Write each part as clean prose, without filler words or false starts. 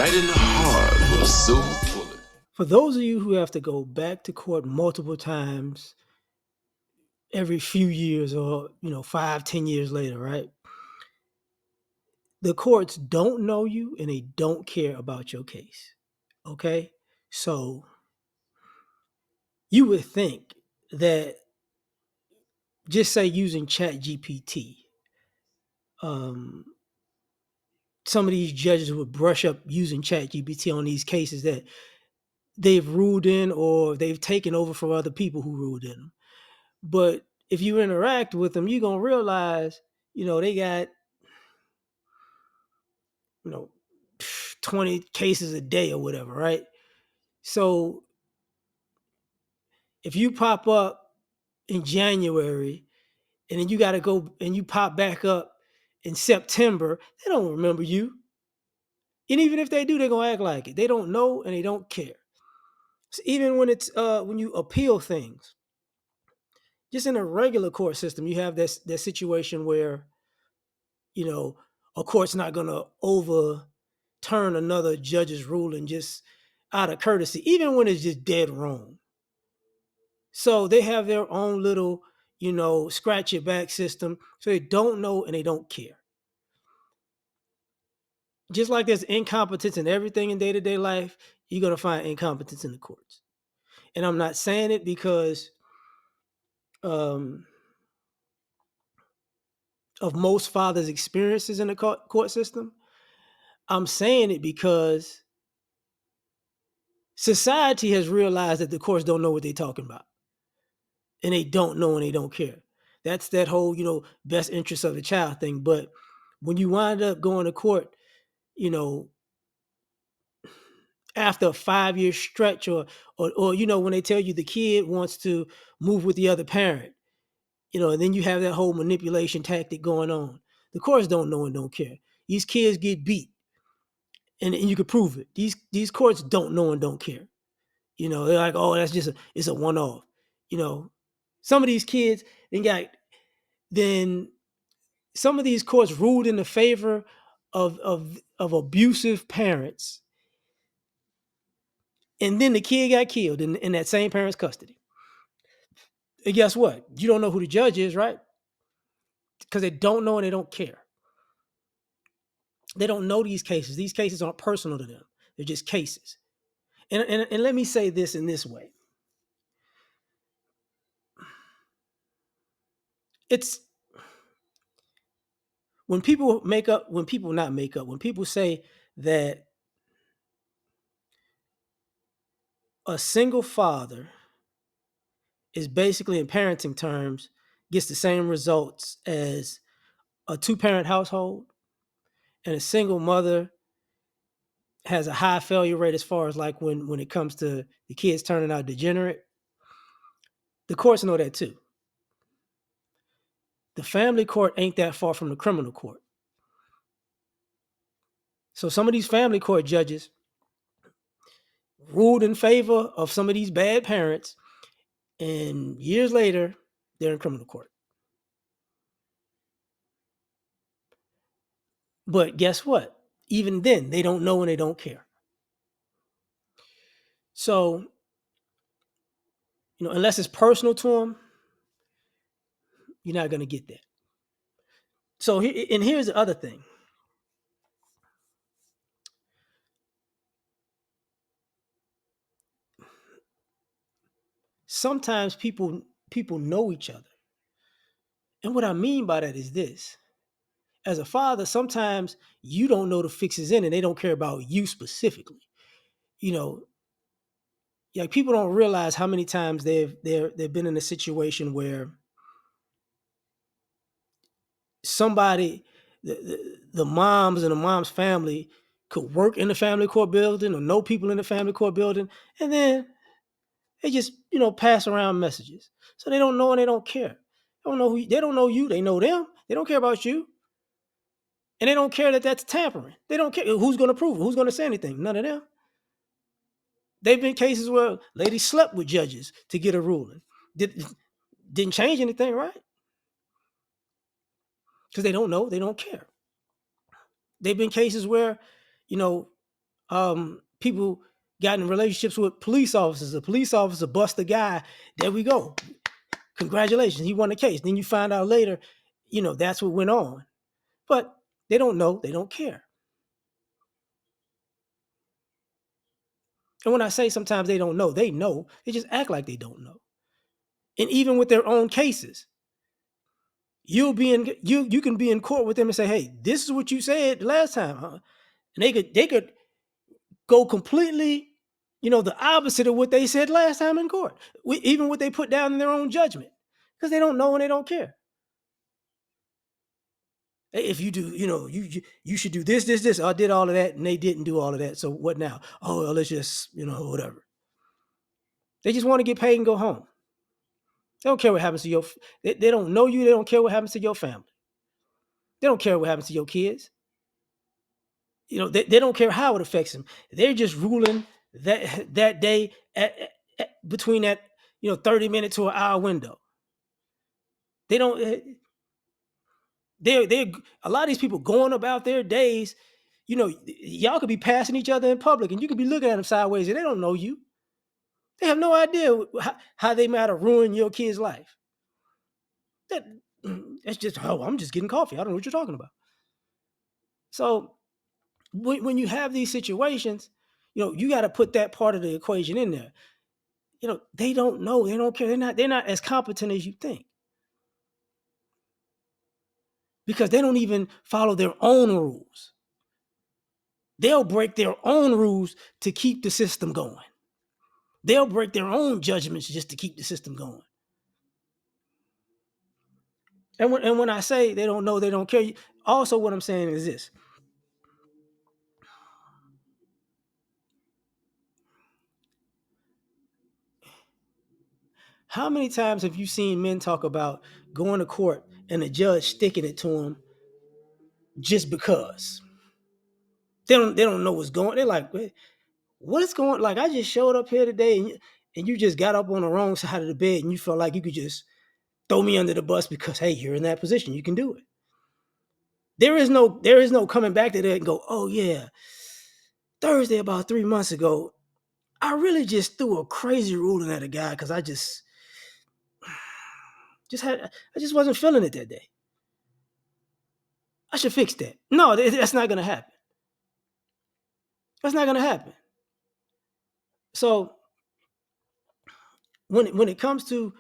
right in the heart of a silver bullet. For those of you who have to go back to court multiple times every few years or, 5, 10 years later, right? The courts don't know you and they don't care about your case. Okay? So you would think that just say using Chat GPT, um, some of these judges would brush up using Chat GPT on these cases that they've ruled in or they've taken over from other people who ruled in them. But if you interact with them, you're gonna realize, they got, you know, 20 cases a day or whatever, right? So if you pop up in January and then you got to go and you pop back up in September, they don't remember you. And even if they do, they're gonna act like it. They don't know and they don't care. So even when it's when you appeal things, just in a regular court system, you have that situation where you know a court's not gonna overturn another judge's ruling just out of courtesy, even when it's just dead wrong. So they have their own little, scratch your back system. So they don't know and they don't care. Just like there's incompetence in everything in day to day life, you're going to find incompetence in the courts. And I'm not saying it because um, of most fathers' experiences in the court system. I'm saying it because society has realized that the courts don't know what they're talking about. And they don't know and they don't care. That's that whole, best interest of the child thing. But when you wind up going to court, you know, after a 5 year stretch or when they tell you the kid wants to move with the other parent, and then you have that whole manipulation tactic going on. The courts don't know and don't care. These kids get beat and you can prove it. These courts don't know and don't care. They're like, oh, it's a one off. You know, some of these kids then some of these courts ruled in the favor of abusive parents, and then the kid got killed in that same parent's custody. And guess what? You don't know who the judge is, right? Because they don't know and they don't care. They don't know these cases. These cases aren't personal to them. They're just cases. And let me say this in this way. It's when people say that a single father is basically in parenting terms gets the same results as a two-parent household and a single mother has a high failure rate as far as like when it comes to the kids turning out degenerate. The courts know that too. The family court ain't that far from the criminal court. So some of these family court judges ruled in favor of some of these bad parents, and years later, they're in criminal court. But guess what? Even then, they don't know and they don't care. So, unless it's personal to them, you're not going to get that. So, and here's the other thing. Sometimes people know each other. And what I mean by that is this. As a father, sometimes you don't know the fixes in and they don't care about you specifically. You know, like people don't realize how many times they've been in a situation where somebody the moms and the mom's family could work in the family court building or know people in the family court building, and then they just pass around messages. So they don't know and they don't care. They don't know you, they know them. They don't care about you. And they don't care that that's tampering. They don't care who's going to prove it, who's going to say anything. None of them. They've been cases where ladies slept with judges to get a ruling. Didn't change anything, right? Because they don't know, they don't care. They've been cases where, you know, People got in relationships with police officers. A police officer bust a guy. There we go. Congratulations, he won the case. Then you find out later, that's what went on. But they don't know. They don't care. And when I say sometimes they don't know, they know. They just act like they don't know. And even with their own cases, you can be in court with them and say, "Hey, this is what you said last time," huh? And they could go completely, the opposite of what they said last time in court. Even what they put down in their own judgment, because they don't know and they don't care. If you do, you should do this, this, this. I did all of that, and they didn't do all of that. So what now? Oh, well, let's just, whatever. They just want to get paid and go home. They don't care what happens to they don't know you. They don't care what happens to your family. They don't care what happens to your kids. They don't care how it affects them. They're just ruling that day between that 30-minute to an hour window. They don't. They're a lot of these people going about their days. Y'all could be passing each other in public, and you could be looking at them sideways, and they don't know you. They have no idea how they might have ruined your kid's life. That's just, oh, I'm just getting coffee. I don't know what you're talking about. So when you have these situations, you got to put that part of the equation in there. They don't know. They don't care. They're not as competent as you think, because they don't even follow their own rules. They'll break their own rules to keep the system going. They'll break their own judgments just to keep the system going. And when I say they don't know, they don't care, also what I'm saying is this. How many times have you seen men talk about going to court and the judge sticking it to them just because? They don't know what's going. They're like, what's going? Like, I just showed up here today, and you just got up on the wrong side of the bed, and you felt like you could just throw me under the bus because, hey, you're in that position, you can do it. There is no coming back to that and go, oh yeah, Thursday about 3 months ago, I really just threw a crazy ruling at a guy because I just wasn't feeling it that day. I should fix that. No, that's not going to happen. That's not going to happen. So when it comes to,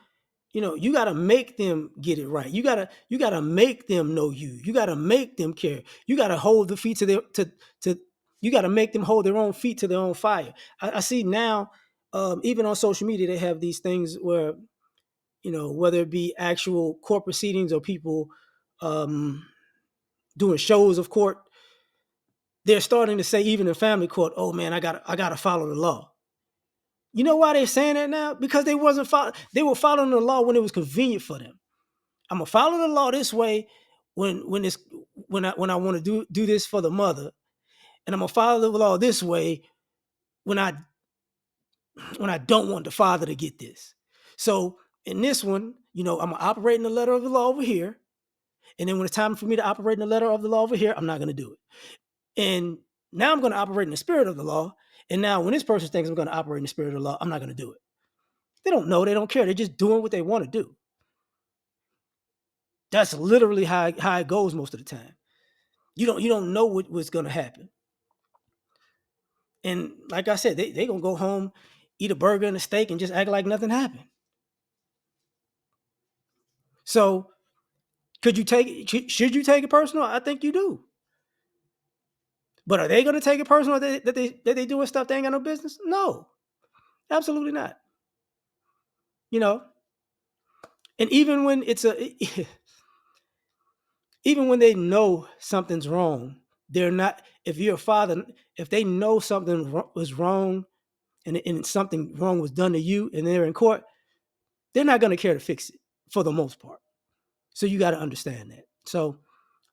you got to make them get it right. You got to make them know you. You got to make them care. You got to hold the feet you got to make them hold their own feet to their own fire. I see now, even on social media, they have these things where, whether it be actual court proceedings or people doing shows of court, they're starting to say, even in family court, oh man, I gotta follow the law. You know why they're saying that now? Because they were following the law when it was convenient for them. I'm gonna follow the law this way when I want to do this for the mother, and I'm gonna follow the law this way when I don't want the father to get this. So in this one, I'm gonna operate in the letter of the law over here, and then when it's time for me to operate in the letter of the law over here, I'm not gonna do it. And now I'm gonna operate in the spirit of the law. And now when this person thinks I'm gonna operate in the spirit of the law, I'm not gonna do it. They don't know, they don't care. They're just doing what they want to do. That's literally how it goes most of the time. You don't know what's gonna happen. And like I said, they gonna go home, eat a burger and a steak, and just act like nothing happened. So should you take it personal? I think you do. But are they gonna take it personal that they doing stuff they ain't got no business? No, absolutely not. And even when even when they know something's wrong, they're not. If you're a father, if they know something was wrong, and something wrong was done to you, and they're in court, they're not going to care to fix it for the most part. So you got to understand that. So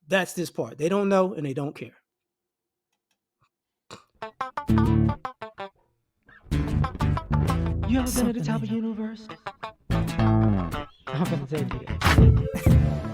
that's this part. They don't know and they don't care. You ever been at the top of the universe? I'm gonna take it.